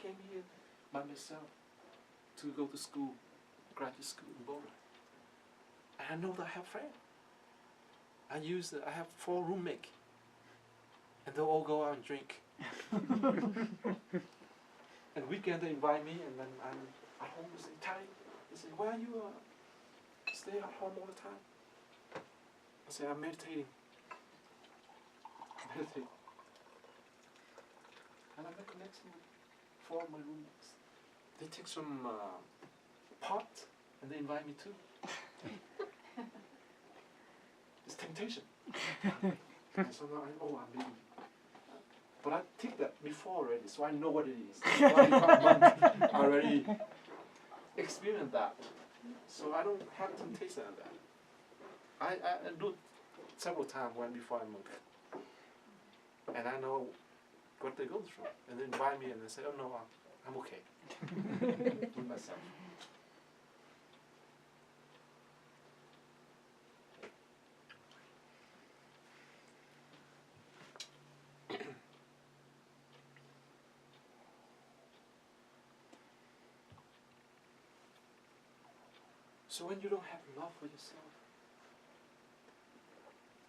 came here by myself to go to school, graduate school in Boulder. And I know that I have friends. I have 4 roommates. And they all go out and drink. And weekend they invite me, and then I'm at home. They say, Thay, they say, why are you stay at home all the time? I say, I'm meditating. Meditating. And I make connection with 4 of my roommates. They take some pot, and they invite me too. It's temptation. And so now I'm leaving. But I take that before already, so I know what it is. So I already experienced that. So I don't have temptation on that. I do several times before I move. And I know what they go through. And they invite me and they say, oh no, I'm okay. With myself. So when you don't have love for yourself,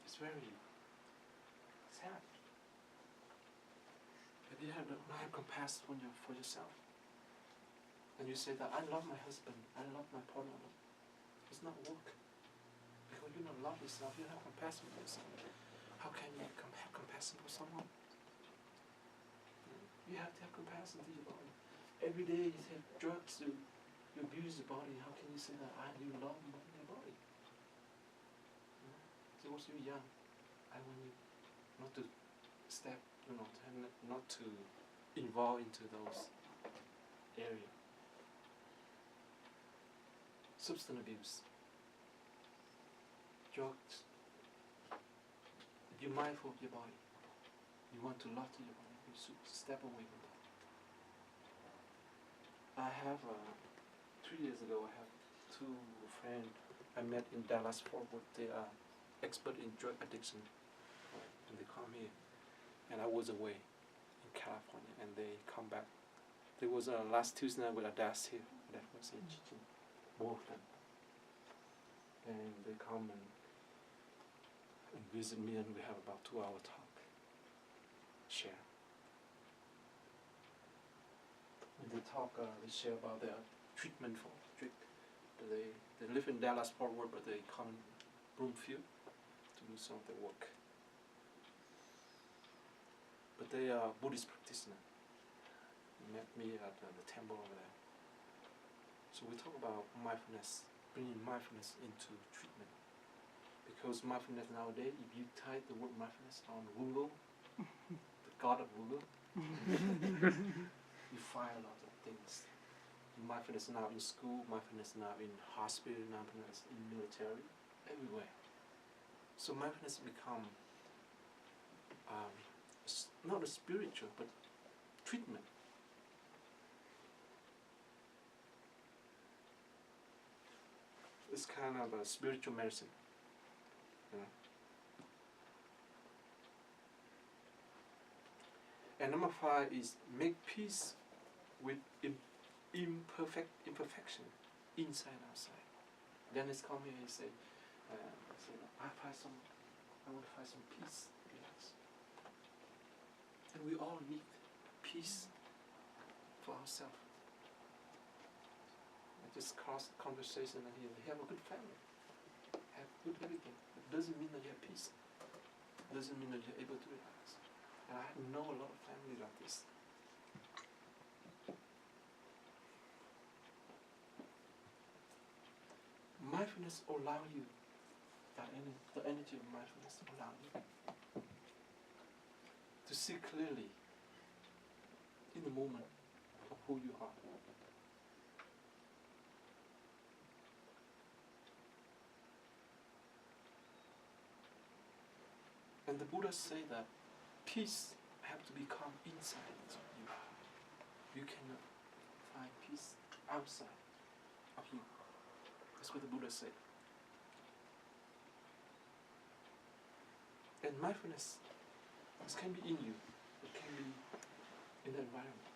it's very sad. If you don't have compassion for yourself, and you say that I love my husband, I love my partner, it's not work. Because you don't love yourself, you don't have compassion for yourself. How can you have compassion for someone? You have to have compassion to your body. Every day you take drugs, you abuse your body. How can you say that you love your body? So once you're young, I want you not to step, not to involve into those areas. Substance abuse, drugs. You're mindful of your body. You want to love to your body. You should step away from that. I have 3 years ago, I have 2 friends I met in Dallas Fort Worth. They are expert in drug addiction, and they come here. And I was away in California, and they come back. There was last Tuesday night with a dash here. That was in Chichen, both of them. And they come and visit me, and we have about 2-hour talk, share. When they talk, they share about their treatment for drug. They live in Dallas Fort Worth, but they come in Broomfield to do some of their work. But they are Buddhist practitioners. They met me at the temple over there. So we talk about mindfulness, bringing mindfulness into treatment. Because mindfulness nowadays, if you type the word mindfulness on Google, the god of Google, you find a lot of things. Mindfulness now in school, mindfulness now in hospital, mindfulness in military, everywhere. So mindfulness become not a spiritual, but treatment. It's kind of a spiritual medicine. And number 5 is make peace with imperfection, inside and outside. Dennis come here and say, I want to find some peace. Yes. And we all need peace for ourselves. I just cross the conversation and here, have a good family, have good everything. It doesn't mean that you have peace. It doesn't mean that you're able to relax. And I know a lot of families like this. Mindfulness allows you, the energy of mindfulness allows you to see clearly in the moment of who you are. And the Buddha say that peace have to become inside you. You cannot find peace outside of you. That's what the Buddha said. And mindfulness, this can be in you. It can be in the environment.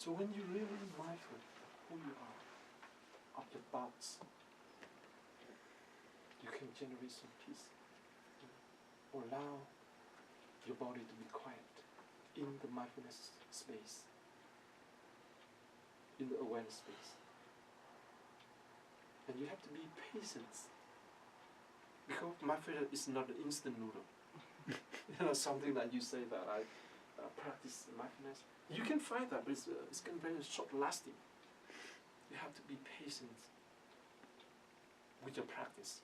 So when you're really mindful of who you are, of your thoughts, you can generate some peace. Allow your body to be quiet in the mindfulness space, in the awareness space. And you have to be patient, because mindfulness is not an instant noodle. Something that you say that I practice mindfulness. You can find that, but it's going to be very short lasting. You have to be patient with your practice.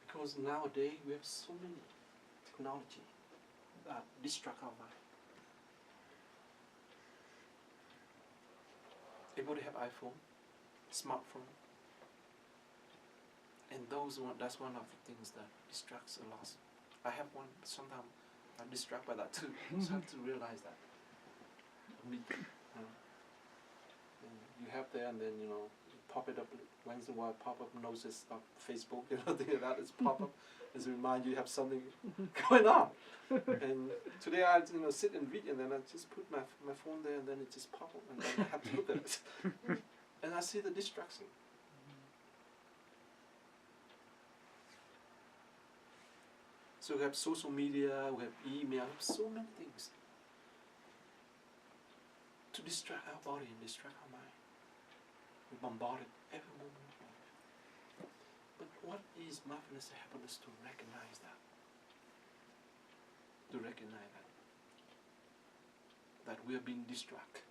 Because nowadays we have so many technology that distract our mind. Everybody have iPhone, smartphone, and that's one of the things that distracts a lot. I have one, but sometimes I'm distracted by that too. So I have to realize that. And you have there, and then pop it up once in a while. Pop up notice of Facebook, things like that. It's pop up as a reminder you have something going on. And today I sit and read, and then I just put my phone there, and then it just pop up, and then I have to look at it, and I see the distraction. So we have social media, we have email, we have so many things to distract our body and distract our mind. We bombard it every moment of life. But what is mindfulness to help us to recognize that? To recognize that we are being distracted.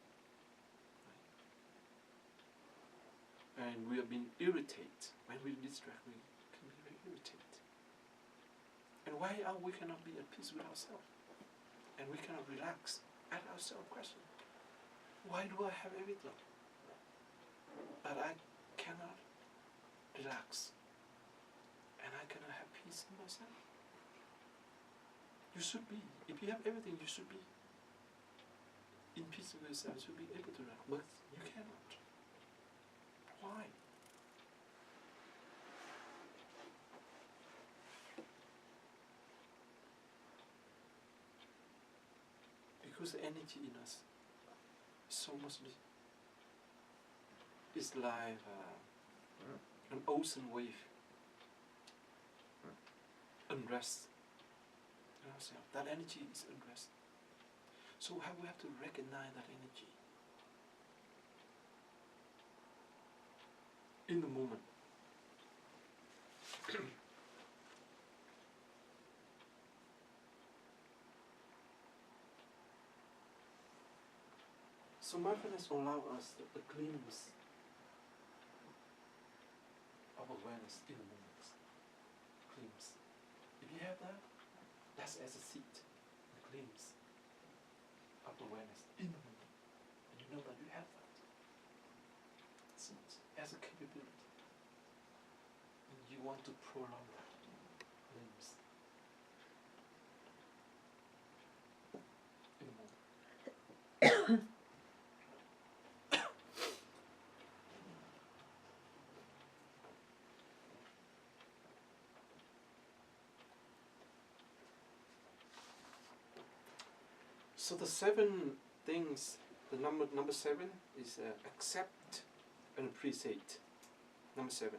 Right? And we are being irritated. When we distract, we can be very irritated. And why we cannot be at peace with ourselves? And we cannot relax. Ask ourselves a question. Why do I have everything, but I cannot relax, and I cannot have peace in myself? You should be. If you have everything, you should be in peace with yourself. You should be able to relax, but you cannot. Why? Because the energy in us is so much. It's like an ocean wave, unrest in ourselves. That energy is unrest. So we have to recognize that energy in the moment. So mindfulness allows us a glimpse of awareness in the moment. Glimpse. If you have that, that's as a seed, a glimpse of awareness in the moment. And you know that you have that. Seed as a capability. And you want to prolong that glimpse in the moment. So the 7 things, the number 7 is accept and appreciate. Number 7.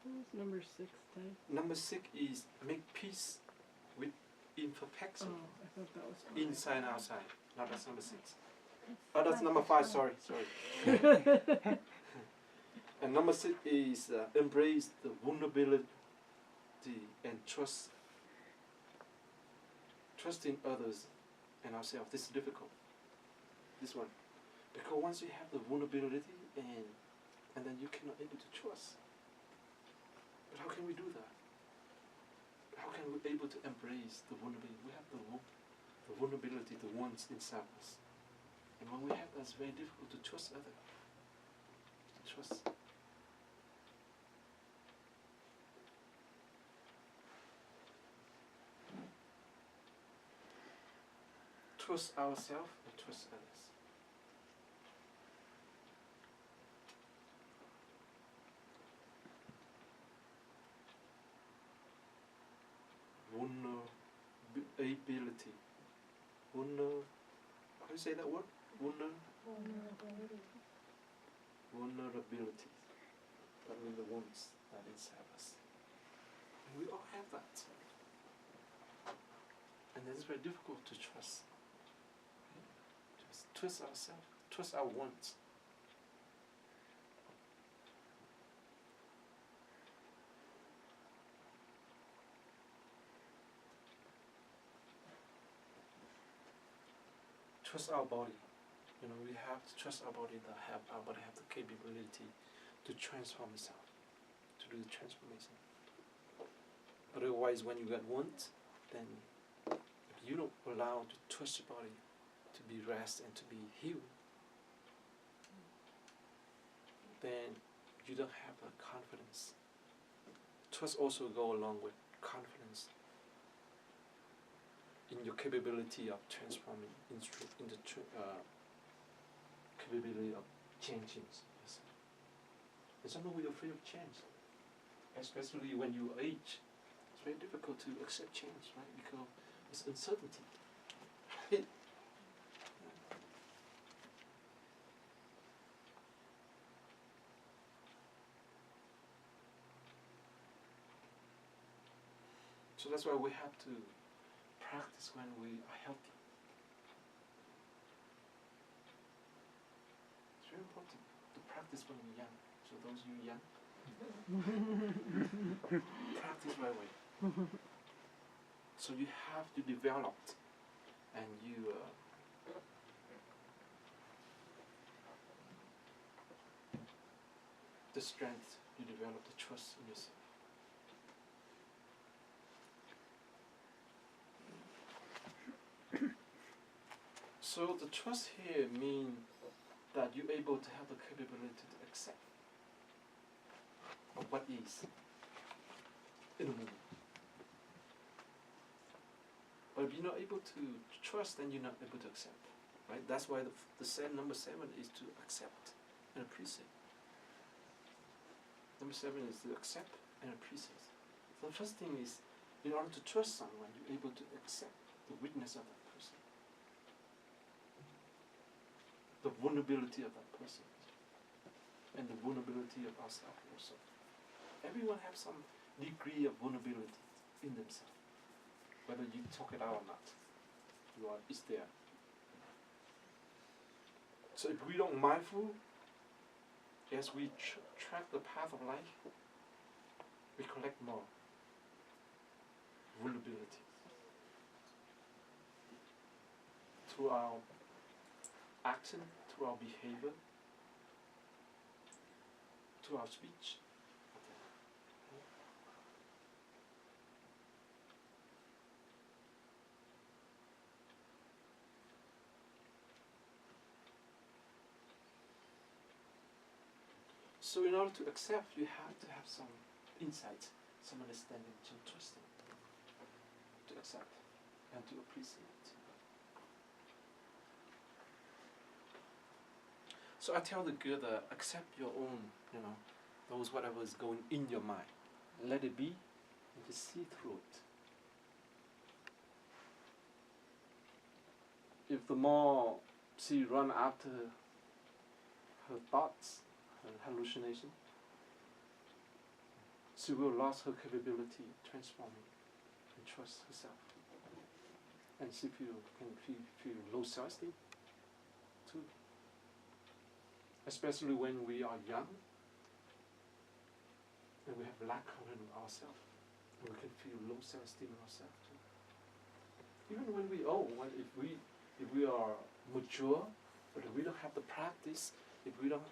What was number 6, Thay? Number 6 is make peace with imperfection. Oh, I thought that was 5. Inside and outside. No, that's number 6. Oh, that's number 5. Sorry. And number 6 is embrace the vulnerability and trust. Trusting others and ourselves. This is difficult. This one. Because once you have the vulnerability and then you cannot able to trust. But how can we do that? How can we be able to embrace the vulnerability? We have the vulnerability, the ones inside us. And when we have that, it's very difficult to trust others. Trust. trust ourselves, we trust others. Vulnerability. How do you say that word? Vulnerability. That means the wounds that inside us. And we all have that. And it's very difficult to trust. Just trust ourselves, trust our wants. Trust our body. We have to trust our body that our body have the capability to transform itself, to do the transformation. But otherwise, when you get wounds, then if you don't allow to trust your body to be rest and to be healed, then you don't have the confidence. Trust also go along with confidence in your capability of transforming, in the capability of changing. Yes. And some we are afraid of change, especially when you age. It's very difficult to accept change, right? Because it's uncertainty. Right? So that's why we have to practice when we are healthy. It's very important to practice when we're young. So those of you young, practice right away. So you have to develop, and you the strength, you develop the trust in yourself. So the trust here means that you're able to have the capability to accept of what is in the moment. But if you're not able to trust, then you're not able to accept. Right? That's why number 7 is to accept and appreciate. Number 7 is to accept and appreciate. So the first thing is, in order to trust someone, you're able to accept the weakness of that person, the vulnerability of that person, and the vulnerability of ourselves also. Everyone has some degree of vulnerability in themselves, whether you talk it out or not. It's there. So if we don't mindful, as we track the path of life, we collect more vulnerability through our action, through our behavior, through our speech. So in order to accept, you have to have some insight, some understanding, some trusting to accept and to appreciate. So I tell the girl that accept your own, those whatever is going in your mind. Let it be and just see through it. If the more she run after her thoughts, her hallucination, she will lose her capability of transforming and trust herself. And she can feel low self-esteem too. Especially when we are young and we have lack of confidence in ourselves, we can feel low self-esteem in ourselves too. Even when we old, if we are mature, but if we don't have the practice, if we don't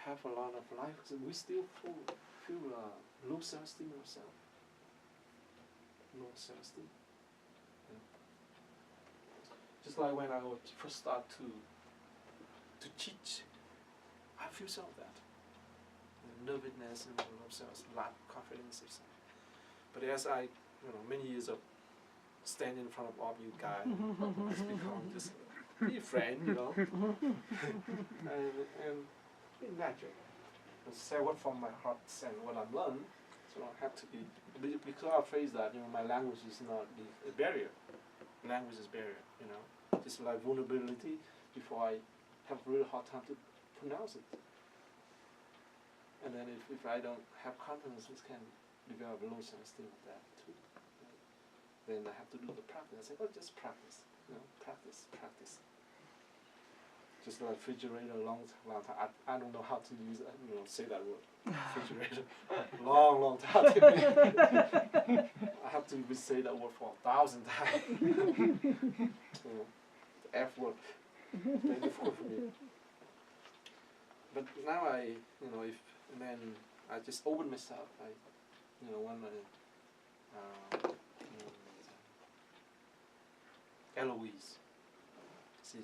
have a lot of life, we still feel low self-esteem in ourselves. Low self-esteem. Yeah. Just like when I would first start to teach, I feel some of that. Nervousness and low self-esteem, lack of confidence. But as I, many years of standing in front of all you guys, it's become just be a friend, you know, and be natural. And say what from my heart and what I've learned, so I have to be, because I phrase that, you know, my language is not a barrier. Language is barrier, you know, just like vulnerability. Before I have a really hard time to pronounce it, and then if I don't have confidence, it can develop low self-esteem with that too. Then I have to do the practice. I say, oh, just practice, you know, practice. Just like refrigerator, long time. I don't know how to use, you know, say that word. Refrigerator, long time. I have to say that word for 1,000 times. You know, the F word, very difficult for me. But now and then I just open myself. When Eloise, she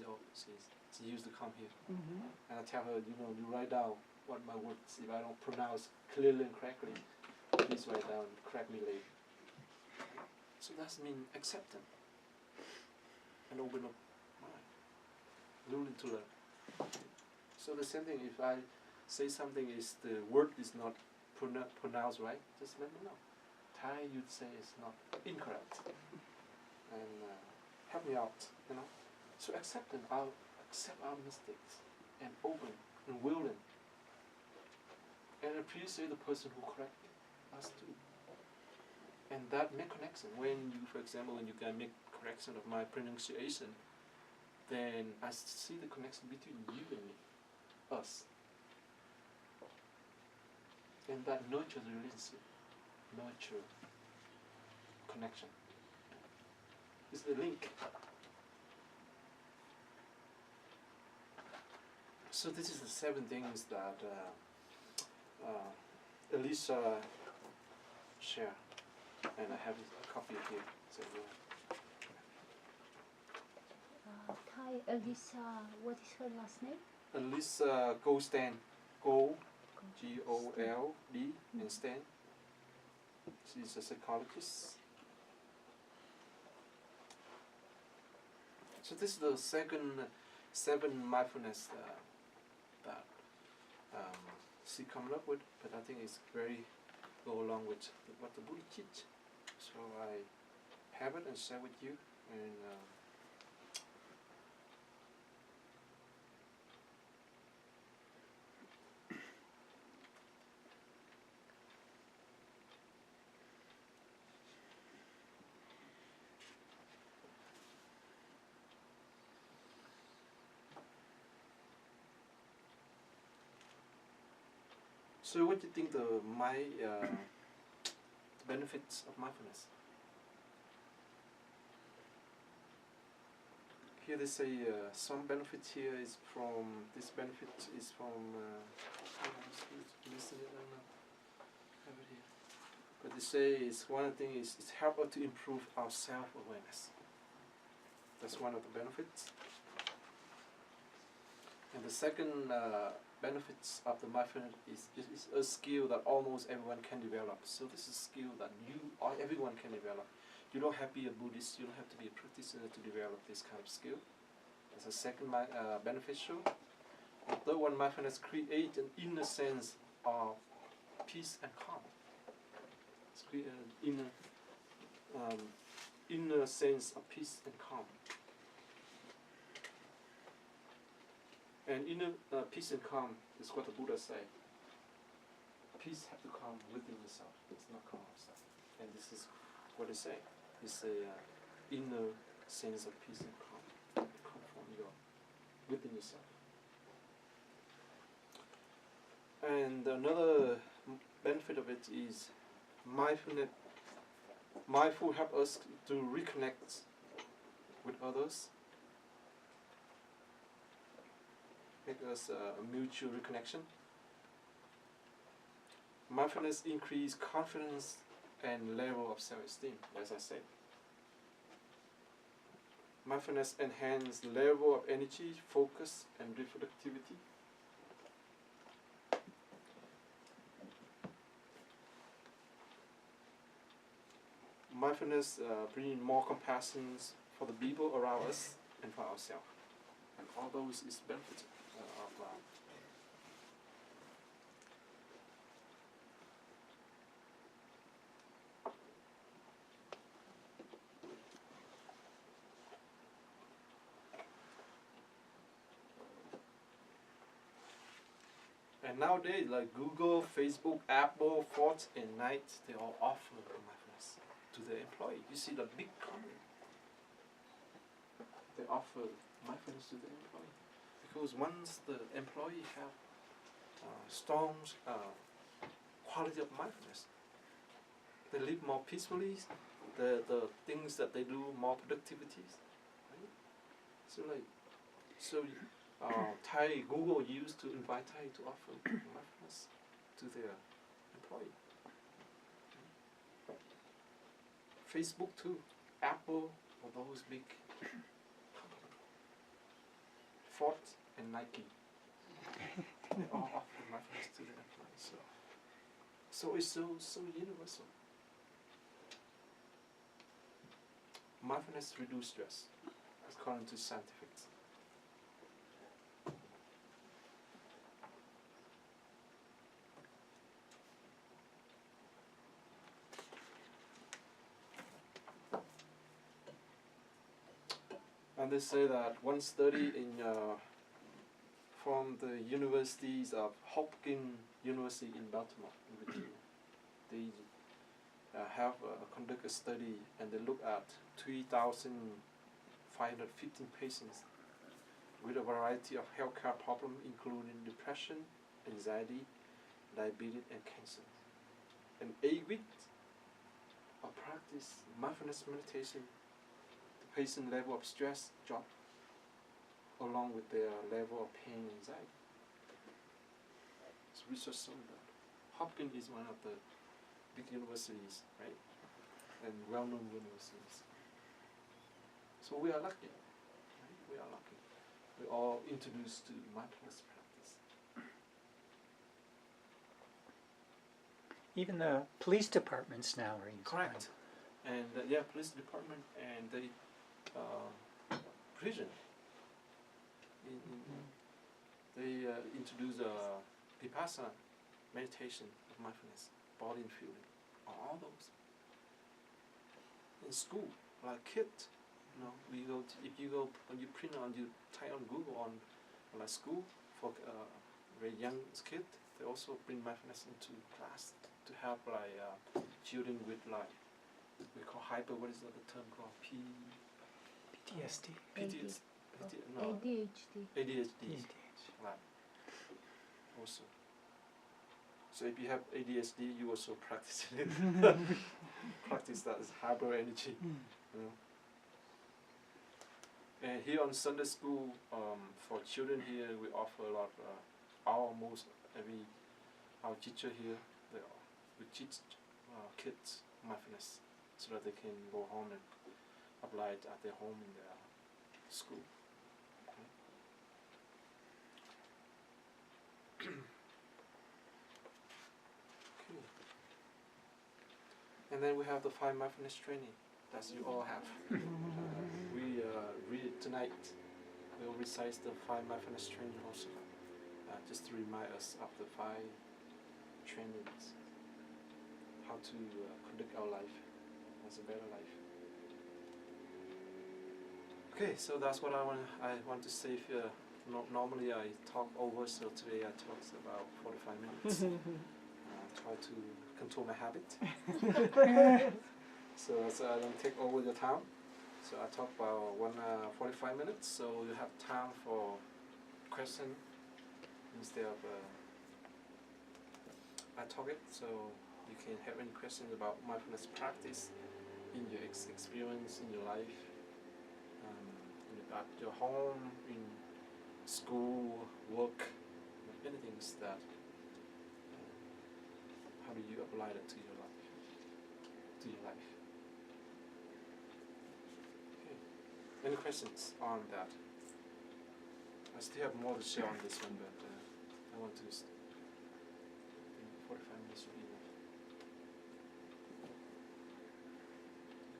used to come here, and I tell her, you write down what my words. If I don't pronounce clearly and correctly, please write down, correct me later. So that's mean acceptance and open up mind, willing to learn. So the same thing. If I say something is the word is not pronounced right, just let me know. Thai, you'd say it's not incorrect, and help me out. So accept our mistakes, and open and willing, and appreciate the person who corrected us too. And that make connection. When you, for example, when you can make correction of my pronunciation, then I see the connection between you and me, us. And that nurture the relationship, nurture connection. It's the link. So this is the 7 things that Elisa shared, and I have a copy here. So, Thai, Elisa, what is her last name? Elisa Goldstein, G-O-L-D, and Stan. She's a psychologist. So this is the 7 mindfulness that she come up with, but I think it's very go along with what the Buddha teach. So I have it and share with you. And so what do you think the benefits of mindfulness? Here they say some benefits here is from, this benefit is from, but they say is one thing is it's help us to improve our self-awareness. That's one of the benefits. And the second benefits of the mindfulness is a skill that almost everyone can develop. So this is a skill that everyone can develop. You don't have to be a Buddhist, you don't have to be a practitioner to develop this kind of skill. That's a second beneficial. The third one, mindfulness creates an inner sense of peace and calm. It's create an inner sense of peace and calm. And inner peace and calm is what the Buddha said. Peace has to come within yourself. It's not come outside. And this is what they say. It's a inner sense of peace and calm. Come from within yourself. And another benefit of it is mindfulness. Mindful help us to reconnect with others. Make us a mutual reconnection. Mindfulness increase confidence and level of self-esteem, as I said. Mindfulness enhance level of energy, focus, and reflectivity. Mindfulness bring more compassion for the people around us and for ourselves. all those is benefit of and nowadays, like Google, Facebook, Apple, Ford, and Night, they all offer mindfulness to their employee. You see the big company, they offer mindfulness to the employee. Because once the employee have strong quality of mindfulness, they live more peacefully, the things that they do more productivities. Right? So Thai Google used to invite Thai to offer mindfulness to their employee. Facebook too, Apple, or those big companies, Ford and Nike, they all offer mindfulness to their employees. So it's so universal. Mindfulness reduces stress, according to scientific. And they say that one study from the universities of Hopkins University in Baltimore, in Virginia, they have conducted a study and they look at 3,515 patients with a variety of healthcare problems, including depression, anxiety, diabetes, and cancer. And 8 weeks of practice mindfulness meditation, the patient level of stress dropped along with their level of pain and anxiety. So research showed that. Hopkins is one of the big universities, right? And well-known universities. So we are lucky, right? We are lucky. We're all introduced to mindfulness practice. Even the police departments now are using Correct. And police department and the prison. They introduce vipassana meditation of mindfulness, body and feeling, all those. In school, like kids, if you go when you print on, you type on Google on like school for very young kids, they also bring mindfulness into class to help like children with like we call hyper. What is the term called? PTSD. ADHD. Right. Also. So if you have ADHD, you also practice it. Practice that as hyper energy. And here on Sunday school, for children here, we offer a lot of almost every our teacher here, we teach kids mindfulness so that they can go home and apply it at their home in their school. Okay. And then we have the 5 mindfulness training that you all have. We read it tonight. We'll recite the 5 mindfulness training also, just to remind us of the 5 trainings, how to conduct our life as a better life. Okay, so that's what I want to say here. Normally I talk over, so today I talked about 45 minutes. Try to control my habit. So I don't take over the time. So I talk about 45 minutes, so you have time for question instead of I talk it, so you can have any questions about mindfulness practice in your experience in your life, at your home, in school, work, many things that how do you apply that to your life? Okay. Any questions on that? I still have more to share on this one, but I want to 45 minutes will be enough.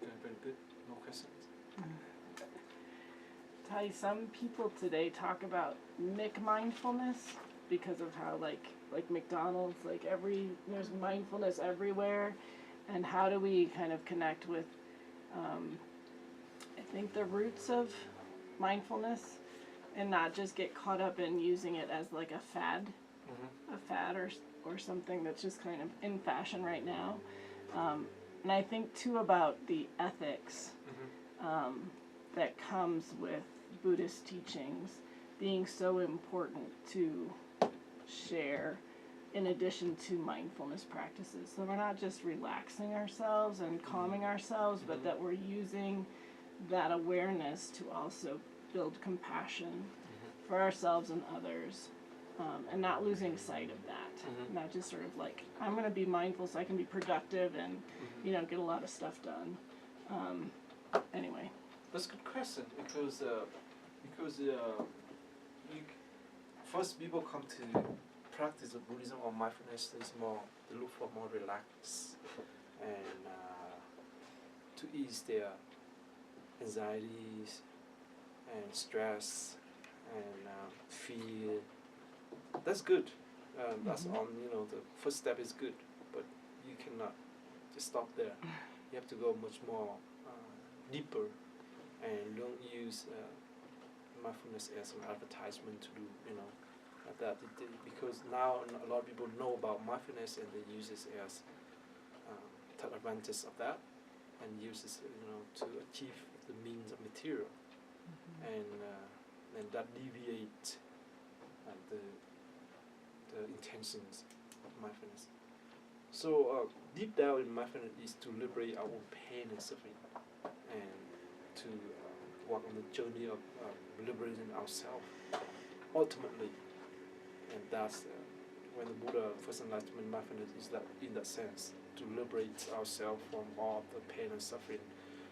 Okay, very good. No questions? Thay, some people today talk about mindfulness because of how like McDonald's, like there's mindfulness everywhere, and how do we kind of connect with I think the roots of mindfulness and not just get caught up in using it as like a fad or something that's just kind of in fashion right now. And I think too about the ethics that comes with Buddhist teachings being so important to share in addition to mindfulness practices. So we're not just relaxing ourselves and calming ourselves, but that we're using that awareness to also build compassion for ourselves and others, and not losing sight of that. Not just sort of like, I'm going to be mindful so I can be productive and, get a lot of stuff done. Anyway. That's a good question because first people come to practice of Buddhism or mindfulness is more, they look for more relaxed and to ease their anxieties and stress and fear. That's good. That's on, the first step is good, but you cannot just stop there. You have to go much more deeper and don't use mindfulness as an advertisement to do, like that. Because now a lot of people know about mindfulness and they use it as take advantage of that and use it, to achieve the means of material, and that deviate the intentions of mindfulness. So deep down in mindfulness is to liberate our own pain and suffering, and to walk on the journey of liberating ourselves ultimately. And that's when the Buddha first enlightenment mindfulness is that in that sense, to liberate ourselves from all the pain and suffering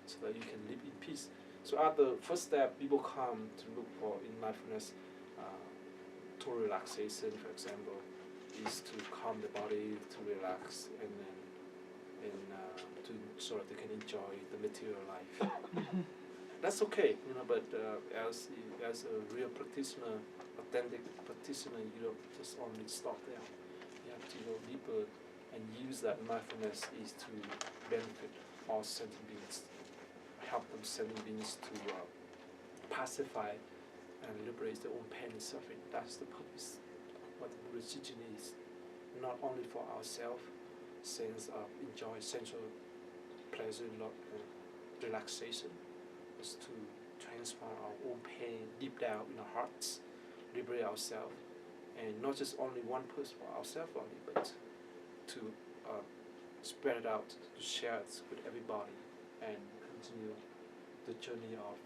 so that you can live in peace. So at the first step, people come to look for in mindfulness total relaxation, for example, is to calm the body, to relax, and to so that they can enjoy the material life. That's okay, but as a real practitioner, authentic practitioner, you don't just only stop there. You have to go deeper and use that mindfulness is to benefit all sentient beings, help them sentient beings to pacify and liberate their own pain and suffering. That's the purpose of what the Buddha's teaching is. Not only for ourselves, sense of enjoy sensual pleasure, relaxation, is to transform our own pain deep down in our hearts, liberate ourselves, and not just only one person for ourselves only, but to spread it out, to share it with everybody, and continue the journey of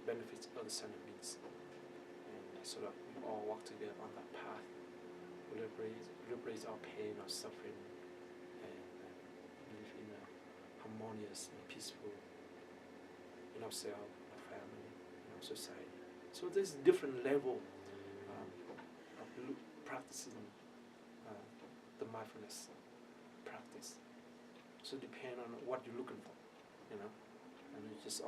benefits of the sentient beings, and so that we all walk together on that path, liberate our pain or suffering, and live in a harmonious and peaceful in ourselves, our family, in our society. So there's different level of practicing the mindfulness practice. So depend on what you're looking for, and you just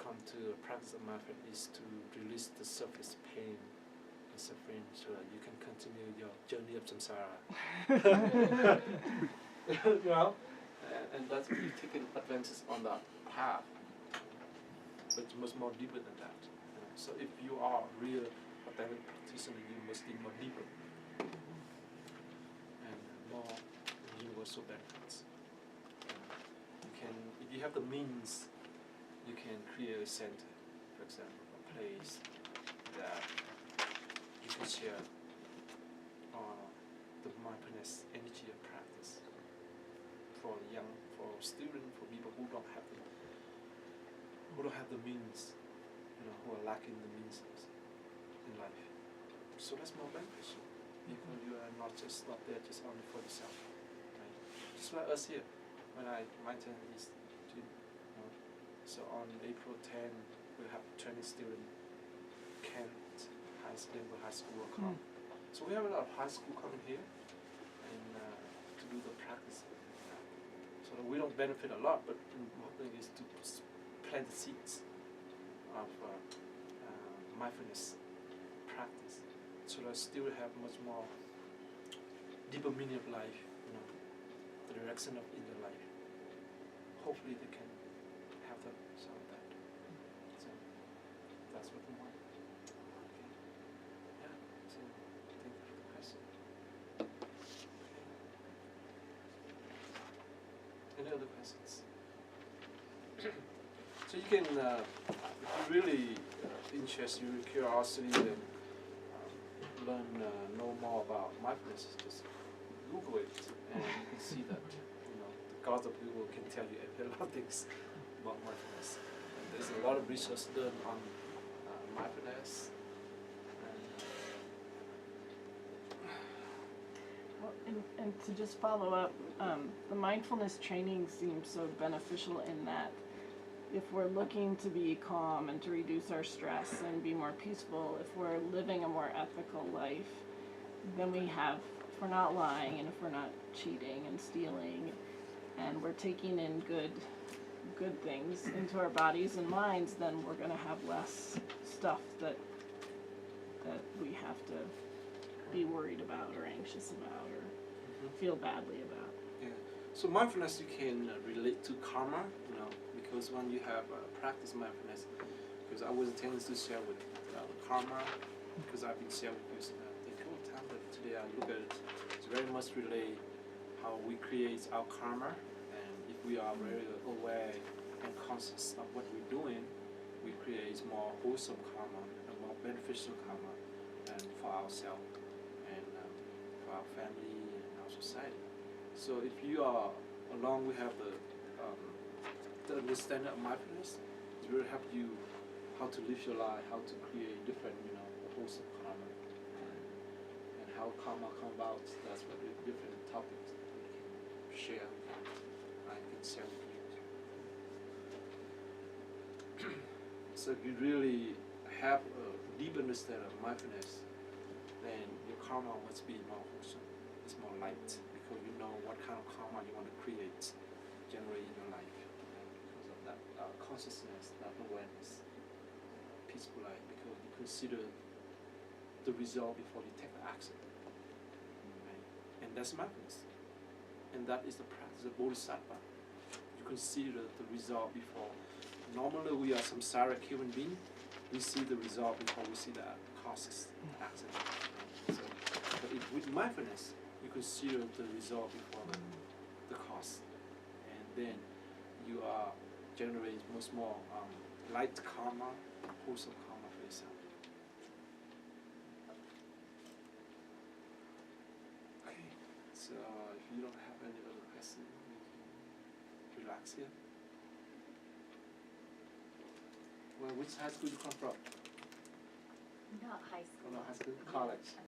come to a practice of mindfulness is to release the surface pain and suffering so that you can continue your journey of samsara. And that's you taking advantage on that path, but it's much more deeper than that. So if you are a real authentic practitioner, you must be more deeper and more universal benefits. You can, if you have the means, you can create a center, for example, a place that you can share the mindfulness energy of practice for young, for students, for people who don't have the means, who are lacking the means in life. So that's more beneficial because you are not there just only for yourself. Right? Just like us here, when my turn is to, so on April 10 we have 20 students, Kent High School will come. So we have a lot of high school coming here and to do the practice. So that we don't benefit a lot, but the important thing is to plant the seeds of mindfulness practice, so I still have much more deeper meaning of life, the direction of inner life. Hopefully they can have some of that. So that's what we want. Okay. Yeah. So thank you for the question. Okay. Any other questions? So you can, if you really interest your curiosity and learn, know more about mindfulness, just Google it and you can see that, the gods of Google can tell you a lot of things about mindfulness. And there's a lot of research done on mindfulness. Well, and to just follow up, the mindfulness training seems so beneficial in that if we're looking to be calm and to reduce our stress and be more peaceful, if we're living a more ethical life, then if we're not lying and if we're not cheating and stealing and we're taking in good things into our bodies and minds, then we're going to have less stuff that we have to be worried about or anxious about or feel badly about. Yeah. So mindfulness you can relate to karma, because when you have practice mindfulness, because I was intending to share with karma, because I've been sharing with you the whole time, but today I look at it, it's very much relate how we create our karma, and if we are very aware and conscious of what we're doing, we create more wholesome karma, and more beneficial karma, and for ourselves, and for our family and our society. So if you are along, we have the understanding of mindfulness, it will help you how to live your life, how to create different, wholesome karma, and how karma come about. That's what the different topics that we can share. I can share with you. So if you really have a deep understanding of mindfulness, then your karma must be more wholesome. It's more light because you know what kind of karma you want to create, generate in your life. That consciousness, that awareness, peaceful life, because you consider the result before you take the action. Right? And that's mindfulness. And that is the practice of bodhisattva. You consider the result before. Normally we are samsaric human being. We see the result before we see the causes, the action. So, but with mindfulness, you consider the result before the cause. And then you are generate much more light karma, wholesome karma for yourself. Okay, so if you don't have any other questions, we can relax here. Well, which high school you come from? Not high school. Oh, no, high school, college.